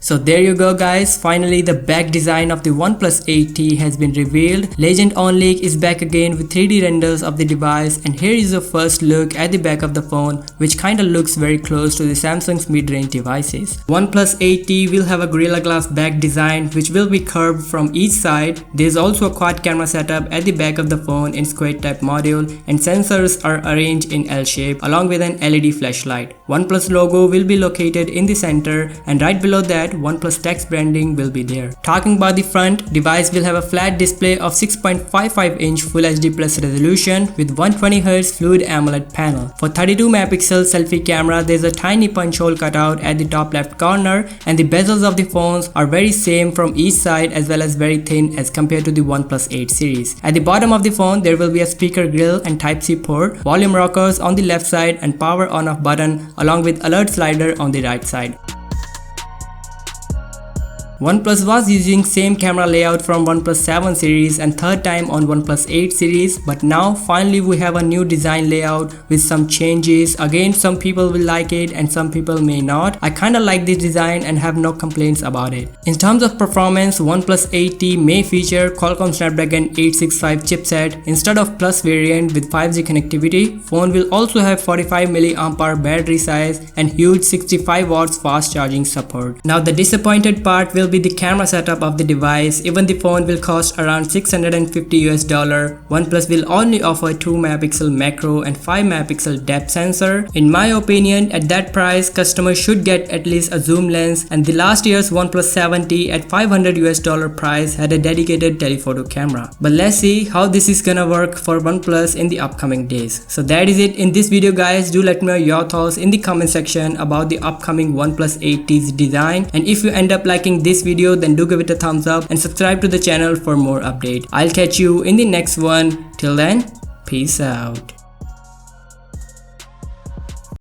So there you go guys, finally the back design of the OnePlus 8T has been revealed. Legend on Leak is back again with 3D renders of the device, and here is a first look at the back of the phone, which kinda looks very close to the Samsung's mid-range devices. OnePlus 8T will have a Gorilla Glass back design which will be curved from each side. There is also a quad camera setup at the back of the phone in square type module, and sensors are arranged in L shape along with an LED flashlight. OnePlus logo will be located in the center, and right below that OnePlus text branding will be there. Talking about the front, device will have a flat display of 6.55-inch Full HD Plus resolution with 120Hz Fluid AMOLED panel. For 32 megapixel selfie camera, there is a tiny punch hole cutout at the top left corner, and the bezels of the phones are very same from each side as well as very thin as compared to the OnePlus 8 series. At the bottom of the phone, there will be a speaker grill and Type-C port, volume rockers on the left side, and power on-off button along with alert slider on the right side. OnePlus was using same camera layout from OnePlus 7 series and third time on OnePlus 8 series, but now finally we have a new design layout with some changes. Again, some people will like it and some people may not. I kinda like this design and have no complaints about it. In terms of performance, OnePlus 8T may feature Qualcomm Snapdragon 865 chipset instead of Plus variant with 5G connectivity. Phone will also have 45 mAh battery size and huge 65 watts fast charging support. Now the disappointed part will be the camera setup of the device. Even the phone will cost around $650. OnePlus will only offer 2 megapixel macro and 5 megapixel depth sensor. In my opinion, at that price, customers should get at least a zoom lens, and the last year's OnePlus 7T at $500 price had a dedicated telephoto camera. But let's see how this is gonna work for OnePlus in the upcoming days. So that is it in this video guys. Do let me know your thoughts in the comment section about the upcoming OnePlus 8T's design, and if you end up liking this video, then do give it a thumbs up and subscribe to the channel for more update. I'll catch you in the next one. Till then, peace out.